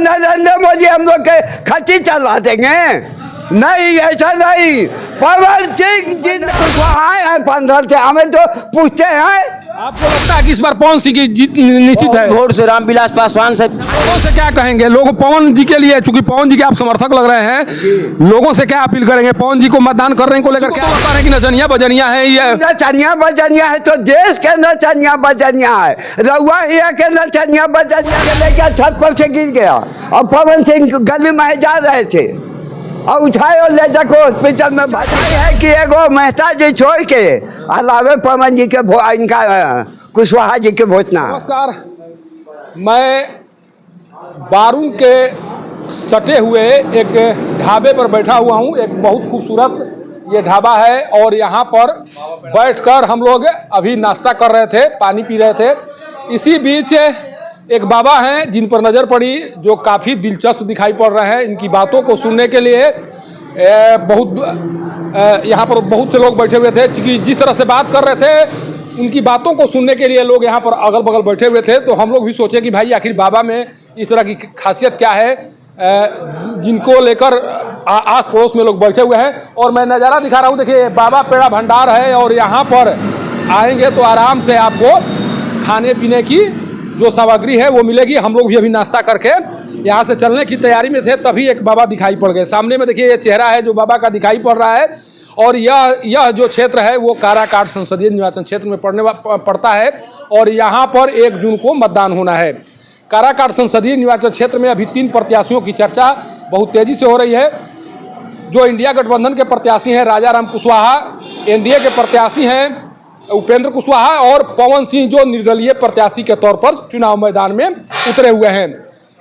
नरेंद्र मोदी हम लोग के खच्ची चला देंगे? नहीं, ऐसा नहीं। पवन सिंह जिंदाबाद हैं 15 से, हमें तो पूछते हैं। आपको लगता है कि इस बार पवन सिंह की जीत निश्चित है? वोट से रामविलास पासवान से। लोगों से क्या कहेंगे? लोग पवन जी के लिए, चूंकि पवन जी के आप समर्थक लग रहे हैं, लोगों से क्या अपील करेंगे? पवन जी को मतदान करने को लेकर क्या बता रहे हैं कि नचनिया बजनिया है? ये नचनिया बजनिया है तो देश के नचनिया बजनिया है। रउआ हिया के नचनिया बजनिया के लेकर छत पर से गिर गया और पवन सिंह गली में जा रहे थे और उठाए और ले जाकर हॉस्पिटल में भगाई है कि एगो मेहता जी छोड़ के अलावे पवन जी के इनका कुशवाहा जी के भोजना। नमस्कार, मैं बारूद के सटे हुए एक ढाबे पर बैठा हुआ हूँ। एक बहुत खूबसूरत ये ढाबा है और यहाँ पर बैठकर हम लोग अभी नाश्ता कर रहे थे, पानी पी रहे थे। इसी बीच एक बाबा हैं जिन पर नज़र पड़ी, जो काफ़ी दिलचस्प दिखाई पड़ रहे हैं। इनकी बातों को सुनने के लिए यहाँ पर बहुत से लोग बैठे हुए थे। क्योंकि जिस तरह से बात कर रहे थे, उनकी बातों को सुनने के लिए लोग यहाँ पर अगल बगल बैठे हुए थे। तो हम लोग भी सोचे कि भाई आखिर बाबा में इस तरह की खासियत क्या है जिनको लेकर आस पड़ोस में लोग बैठे हुए हैं। और मैं नज़ारा दिखा रहा हूँ, देखिए बाबा पेड़ा भंडार है और यहाँ पर आएंगे तो आराम से आपको खाने पीने की जो सामग्री है वो मिलेगी। हम लोग भी अभी नाश्ता करके यहाँ से चलने की तैयारी में थे, तभी एक बाबा दिखाई पड़ गए। सामने में देखिए ये चेहरा है जो बाबा का दिखाई पड़ रहा है। और यह जो क्षेत्र है वो काराकाट संसदीय निर्वाचन क्षेत्र में पड़ता है और यहाँ पर 1 जून को मतदान होना है। काराकाट संसदीय निर्वाचन क्षेत्र में अभी 3 प्रत्याशियों की चर्चा बहुत तेज़ी से हो रही है। जो इंडिया गठबंधन के प्रत्याशी हैं राजा राम कुशवाहा, एनडीए के प्रत्याशी हैं उपेंद्र कुशवाहा और पवन सिंह जो निर्दलीय प्रत्याशी के तौर पर चुनाव मैदान में उतरे हुए हैं।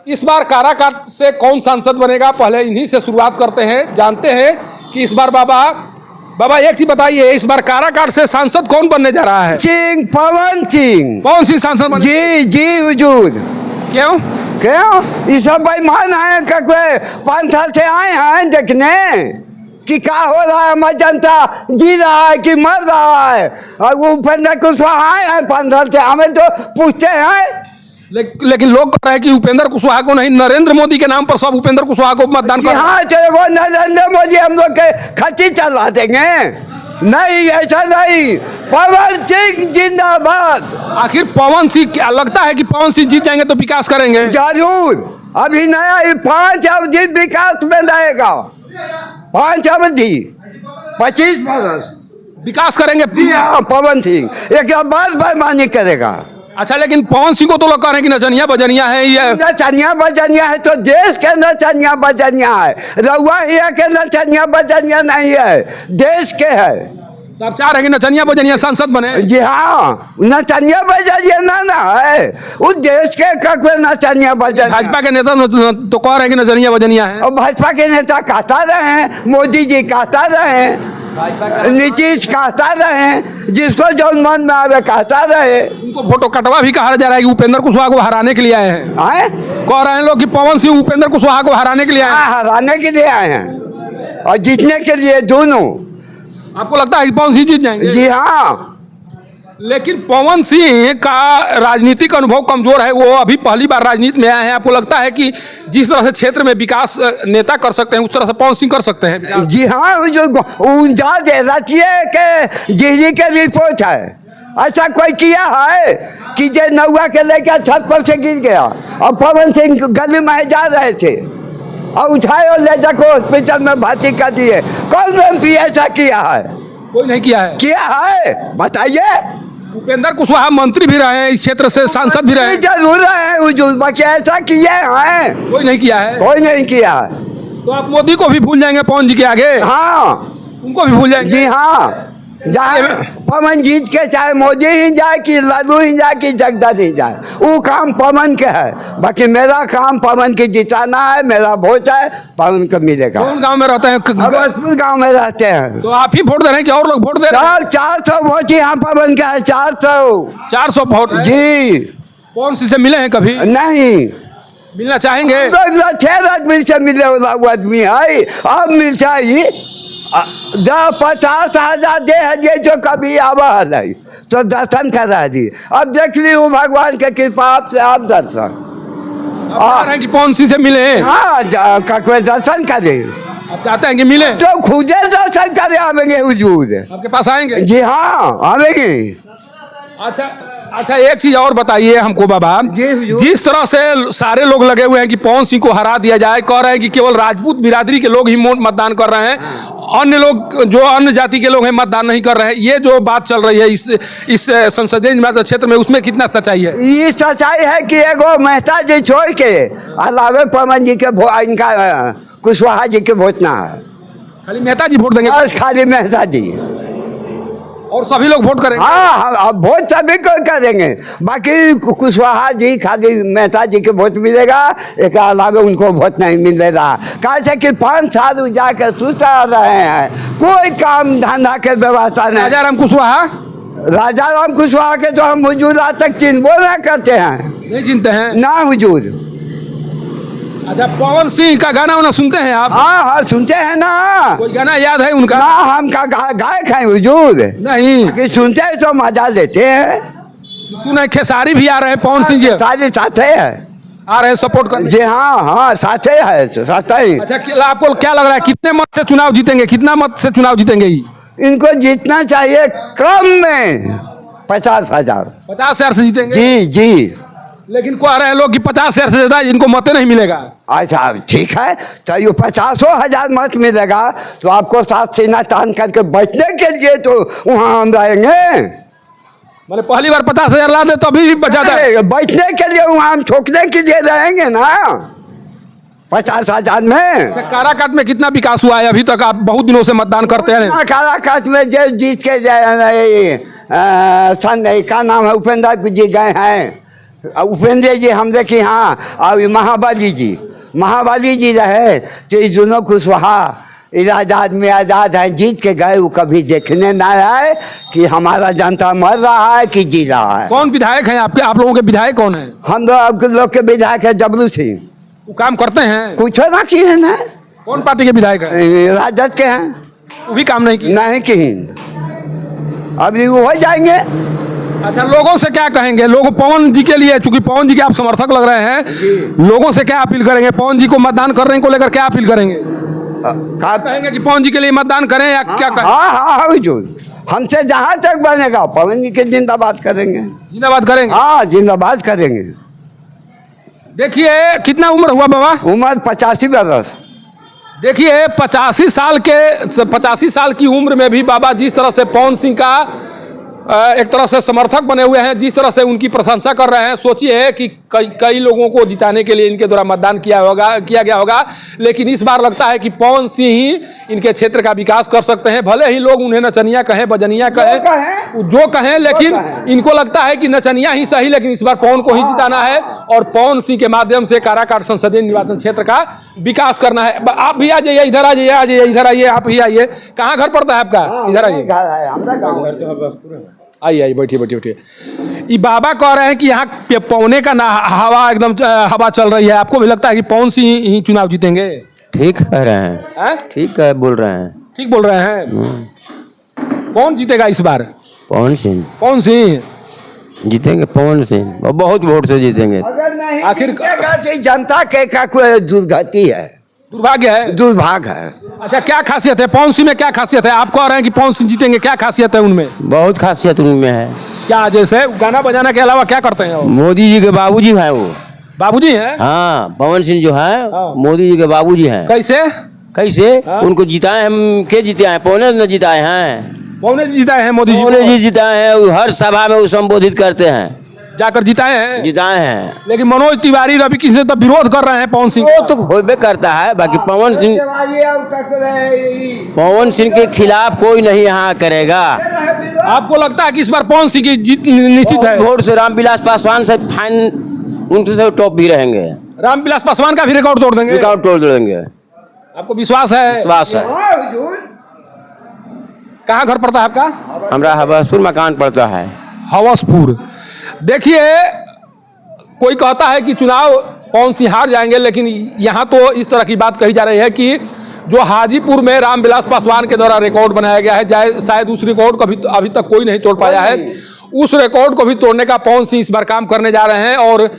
इस बार काराकाट से कौन सांसद बनेगा, पहले इन्हीं से शुरुआत करते हैं। जानते हैं कि इस बार बाबा एक चीज बताइए, इस बार काराकाट से सांसद कौन बनने जा रहा है? पवन सिंह सांसद बने? जी हुजूर। क्यों ये सब बेईमान है? 5 साल से आए हैं देखने कि क्या हो रहा है, हमारी जनता जी रहा है कि मर रहा है। और वो उपेंद्र कुशवाहा आए हैं 5 साल से, हमें तो पूछते हैं। लेकिन लोग कह रहे हैं कि उपेंद्र कुशवाहा को नहीं, नरेंद्र मोदी के नाम पर सब उपेंद्र कुशवाहा को मतदान कर। हाँ, चलो नरेंद्र मोदी हम लोग के खच्ची चला देंगे? नहीं, ऐसा नहीं। पवन सिंह जिंदाबाद। आखिर पवन सिंह, क्या लगता है कि पवन सिंह जीत जाएंगे तो विकास करेंगे? जरूर। अभी नया 5 अवधि विकास में रहेगा। 5 अवधि 25 वर्ष विकास करेंगे। जी हाँ, पवन सिंह एक बार बेईमानी करेगा। अच्छा, लेकिन पवन सिंह को तो लोग कह रहे हैं कि नचनिया बजनिया है। ये नचनिया बजनिया है तो देश के नचनिया बजनिया है। रउआ हिया के नचनिया बजनिया नहीं है, देश के है। तो आप चाह रहे हैं कि नचनिया बजनिया सांसद बने? जी हाँ, नचनिया बजनिया ना है, उस देश के नचनिया बजनिया। भाजपा के नेता तो कह रहे हैं कि नचनिया बजनिया है। और भाजपा के नेता कहता रहे हैं, मोदी जी कहता रहे हैं, नीतीश कहता रहे, जिसको जो मन में आवे कहता रहे। उनको फोटो कटवा भी कहा जा रहा है कि उपेंद्र कुशवाहा को हराने के लिए आए हैं। कह रहे हैं लोग कि पवन सिंह उपेंद्र कुशवाहा को हराने के लिए आए हैं। हराने के लिए आए हैं और जीतने के लिए दोनों। आपको लगता है कि पवन सिंह जीत जाएंगे? जी हाँ। लेकिन पवन सिंह का राजनीतिक अनुभव कमजोर है, वो अभी पहली बार राजनीति में आए हैं। आपको लगता है कि जिस तरह से क्षेत्र में विकास नेता कर सकते हैं उस तरह से पवन सिंह कर सकते हैं? जी हाँ, जो जी के रिपोर्ट है, ऐसा कोई किया है कि जे नौवा के लेकर छत पर से गिर गया और पवन सिंह गली में जा रहे थे और उठाए और ले जाकर हॉस्पिटल में भर्ती कर दिए? कौन एमपी ऐसा किया है? कोई नहीं किया है। किया है? बताइए। उपेंद्र कुशवाहा मंत्री भी रहे हैं, इस क्षेत्र से सांसद भी रहे। जरूर है, बाकी ऐसा किए हैं? कोई नहीं किया है। कोई नहीं किया है। तो आप मोदी को भी भूल जाएंगे पवन जी के आगे? हाँ, उनको भी भूल जाएंगे? जी हाँ। जाए पवन जीत के, चाहे मोदी ही जाए कि लालू ही जाए कि जगदन ही जाए, वो काम पवन के है। बाकी मेरा काम पवन की जिताना है, मेरा वोट है, पवन को मिलेगा। कौन गांव में रहते हैं? गांव में रहते हैं। तो आप ही वोट दे रहे हैं कि और लोग वोट दे रहे हैं? 400 वोट यहाँ पवन का है। 400 वोट जी। पवन सिंह से मिले हैं कभी? नहीं। मिलना चाहेंगे? 6 आदमी से मिले वाला आदमी है, अब मिल चाहिए 50,000 दे जो कभी आवा है तो दर्शन करा दी। अब देख ली हूँ भगवान के कृपा से आप दर्शन। आप कह रहे हैं कि पवन सिंह से मिले हैं? हाँ कोई दर्शन करे, आप चाहते हैं कि मिले? जो खुदे दर्शन करे आवेंगे हुजूर। आपके पास आएंगे? जी हाँ आवेंगे। अच्छा एक चीज और बताइए हमको बाबा, जी हुजूर। जिस तरह से सारे लोग लगे हुए हैं कि पवन सिंह को हरा दिया जाए, कह रहे हैं कि केवल राजपूत बिरादरी के लोग ही मतदान कर रहे हैं, अन्य लोग जो अन्य जाति के लोग हैं मतदान नहीं कर रहे हैं, ये जो बात चल रही है इस संसदीय निर्वाचन क्षेत्र में, उसमें कितना सच्चाई है? ये सच्चाई है कि एगो मेहता जी छोड़ के अलावे पवन जी के इनका कुशवाहा जी के वोट ना है। खाली मेहता जी वोट देंगे बस खाली मेहता जी, और सभी लोग वोट करेंगे? हाँ अब वोट सभी को करेंगे, बाकी कुशवाहा जी खाली मेहता जी के वोट मिलेगा, एक अलावे उनको वोट नहीं मिलेगा। कैसे कि 5 साल जाकर सुस्ता रहे हैं, कोई काम धंधा के व्यवस्था नहीं। राजा राम कुशवाहा? राजा राम कुशवाहा के तो हम हुजूर आज तक चिन्हबो ना करते हैं, नहीं चिनते हैं ना हुजूर। अच्छा, पवन सिंह का गाना वाना सुनते हैं आप? हाँ सुनते हैं ना। कोई गाना याद है उनका? ना हम का गायक हैं हुजूर, नहीं कि सुनते हैं तो मजा लेते हैं। सुने खेसारी भी आ रहे हैं पवन सिंह जी, सारे साथे है। आ रहे हैं सपोर्ट करने? जी हाँ साथे है, साथे ही। अच्छा, आपको क्या लग रहा है कितने मत से चुनाव जीतेंगे, कितना मत से चुनाव जीतेंगे? इनको जीतना चाहिए कम में 50,000। 50,000 से जीतेंगे? जी जी। लेकिन कह रहे हैं लोग कि 50,000 से ज्यादा इनको मत नहीं मिलेगा। अच्छा ठीक है, तो ये 50,000 मत मिलेगा तो आपको साथ सीना तान करके बैठने के लिए तो वहाँ हम रहेंगे। मैंने पहली बार 50,000 ला दे तो अभी भी बचा था। बैठने के लिए वहाँ हम ठोकने के लिए रहेंगे ना 50,000 में। काराकाट में कितना विकास हुआ है अभी तक? आप बहुत दिनों से मतदान करते हैं। काराकाट में जो जीत के का नाम है उपेंद्र जी गए हैं, उपेंद्र जी हम देखे। हाँ और महाबली जी रहे तो ये दोनों कुशवाहा आज़ाद में आज़ाद है, जीत के गए, वो कभी देखने ना आए कि हमारा जनता मर रहा है कि जी रहा है। कौन विधायक हैं आपके? आप लोगों के विधायक कौन है? हम लोग के विधायक है डब्लू सिंह। वो काम करते हैं? कुछ ना किए ना। कौन पार्टी के विधायक है? राजद के हैं। वो भी काम नहीं किए? नहीं किए, अभी वो हो जाएंगे। अच्छा, लोगों से क्या कहेंगे? लोग पवन जी के लिए, चूंकि पवन जी के आप समर्थक लग रहे हैं, लोगों से क्या अपील करेंगे? पवन जी को मतदान करने को लेकर क्या अपील करेंगे? कहेंगे कि पवन जी के लिए मतदान करें या क्या करें? हाँ हुजूर, हमसे जहाँ तक बनेगा पवन जी के जिंदाबाद करेंगे। जिंदाबाद करेंगे? हाँ जिंदाबाद करेंगे। देखिए कितना उम्र हुआ बाबा? उम्र 85 बरस। देखिए 85 साल की उम्र में भी बाबा जिस तरह से पवन सिंह का एक तरह से समर्थक बने हुए हैं, जिस तरह से उनकी प्रशंसा कर रहे हैं, सोचिए कि कई लोगों को जिताने के लिए इनके द्वारा मतदान किया गया होगा, लेकिन इस बार लगता है कि पवन सिंह ही इनके क्षेत्र का विकास कर सकते हैं। भले ही लोग उन्हें नचनिया कहें, बजनिया कहें, जो कहें, लेकिन इनको लगता है कि नचनिया ही सही, लेकिन इस बार पवन को ही जिताना है और पवन सिंह के माध्यम से काराकाट संसदीय निर्वाचन क्षेत्र का विकास करना है। आप भी आ जाइए, इधर आ जाइए, इधर आइए, आप ही आइए। कहाँ घर पड़ता है आपका? इधर आइए, आइए, बैठिए। ये बाबा कह रहे हैं कि यहाँ पवने का ना हवा एकदम हवा चल रही है। आपको भी लगता है कि पवन सिंह ही चुनाव जीतेंगे? ठीक कह रहे हैं। ठीक है बोल रहे हैं। ठीक बोल रहे हैं। कौन जीतेगा इस बार? पवन सिंह जीतेंगे। पवन सिंह और बहुत वोट से जीतेंगे। अगर नहीं आखिर जनता के का कोई दुर्गति है, दुर्भाग्य है, दुर्भाग्य है। अच्छा, क्या खासियत है पवन सिंह में? क्या खासियत है? आप कह रहे हैं कि पवन सिंह जीतेंगे, क्या खासियत है उनमें? बहुत खासियत उनमें है। क्या? जैसे गाना बजाना के अलावा क्या करते हैं वो? मोदी जी के बाबूजी हैं वो। बाबूजी हैं? हाँ, पवन सिंह जो है हाँ। मोदी जी के बाबूजी हैं। कैसे? हाँ। उनको जिताए हम, के जिताए हैं? पवन ने जिताए हैं। पवन जी जिताए हैं? मोदी जी जिताए हैं। हर सभा में वो संबोधित करते हैं, जाकर जिताए हैं। लेकिन मनोज तिवारी, रवि किशन तो विरोध कर रहे हैं पवन सिंह। वो तो होबे करता है, बाकी पवन सिंह के खिलाफ कोई नहीं यहाँ करेगा। आपको लगता है कि इस बार पवन सिंह की जीत निश्चित है? वोट से रामविलास पासवान से फाइन, उनसे से टॉप भी रहेंगे। रामविलास पासवान का भी रिकॉर्ड तोड़ देंगे? रिकॉर्ड तोड़ देंगे। आपको विश्वास है? विश्वास है। कहाँ घर पड़ता है आपका? हमारा हवसपुर मकान पड़ता है। हवसपुर। देखिए, कोई कहता है कि चुनाव पवन सिंह हार जाएंगे, लेकिन यहाँ तो इस तरह की बात कही जा रही है कि जो हाजीपुर में रामविलास पासवान के द्वारा रिकॉर्ड बनाया गया है, शायद उस रिकॉर्ड को अभी तक कोई नहीं तोड़ पाया है। उस रिकॉर्ड को भी तोड़ने का पवन सिंह इस बार काम करने जा रहे हैं और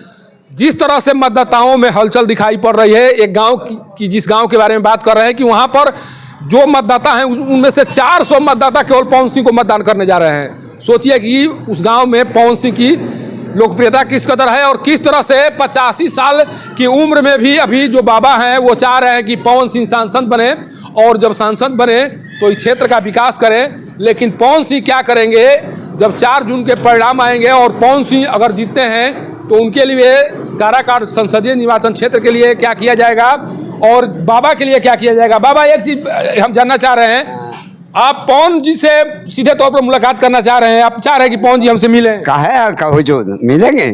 जिस तरह से मतदाताओं में हलचल दिखाई पड़ रही है, एक गांव की जिस गांव के बारे में बात कर रहे हैं कि वहां पर जो मतदाता हैं उनमें से 400 मतदाता केवल पवन सिंह को मतदान करने जा रहे हैं। सोचिए कि उस गांव में पवन सिंह की लोकप्रियता किस कदर है और किस तरह से 85 साल की उम्र में भी अभी जो बाबा हैं वो चाह रहे हैं कि पवन सिंह सांसद बने और जब सांसद बने तो इस क्षेत्र का विकास करें। लेकिन पवन सिंह क्या करेंगे जब 4 जून के परिणाम आएंगे और पवन सिंह अगर जीतते हैं तो उनके लिए काराकाट संसदीय निर्वाचन क्षेत्र के लिए क्या किया जाएगा और बाबा के लिए क्या किया जाएगा। बाबा, एक चीज हम जानना चाह रहे हैं, आप पवन जी से सीधे तौर पर मुलाकात करना चाह रहे हैं, आप चाह रहे हैं कि पवन जी हमसे मिलें? कहा हुजूर मिलेंगे,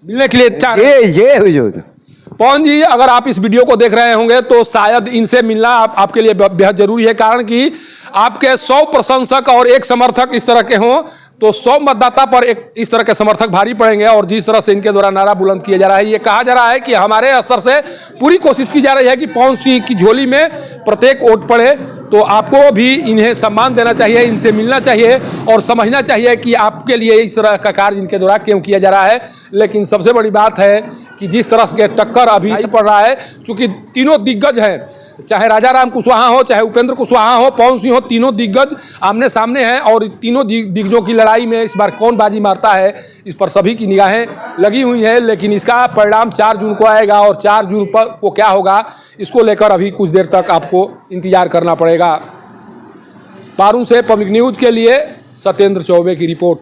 मिलने के लिए चाह ये हुजूर। पवन जी, अगर आप इस वीडियो को देख रहे होंगे तो शायद इनसे मिलना आपके लिए बेहद जरूरी है, कारण कि आपके 100 प्रशंसक और एक समर्थक इस तरह के हों तो 100 मतदाता पर एक इस तरह के समर्थक भारी पड़ेंगे। और जिस तरह से इनके द्वारा नारा बुलंद किया जा रहा है, ये कहा जा रहा है कि हमारे स्तर से पूरी कोशिश की जा रही है कि पवन सिंह की झोली में प्रत्येक वोट पड़े। तो आपको भी इन्हें सम्मान देना चाहिए, इनसे मिलना चाहिए और समझना चाहिए कि आपके लिए इस तरह का कार्य इनके द्वारा क्यों किया जा रहा है। लेकिन सबसे बड़ी बात है कि जिस तरह से टक्कर अभी पड़ रहा है, चूंकि तीनों दिग्गज हैं, चाहे राजा राम कुशवाहा हो, चाहे उपेंद्र कुशवाहा हो, पवन सिंह हो, तीनों दिग्गज आमने सामने हैं और तीनों दिग्गजों की लड़ाई में इस बार कौन बाजी मारता है इस पर सभी की निगाहें लगी हुई हैं। लेकिन इसका परिणाम 4 जून को आएगा और 4 जून को क्या होगा इसको लेकर अभी कुछ देर तक आपको इंतजार करना पड़ेगा। पारून से पब्लिक न्यूज के लिए सत्येंद्र चौबे की रिपोर्ट।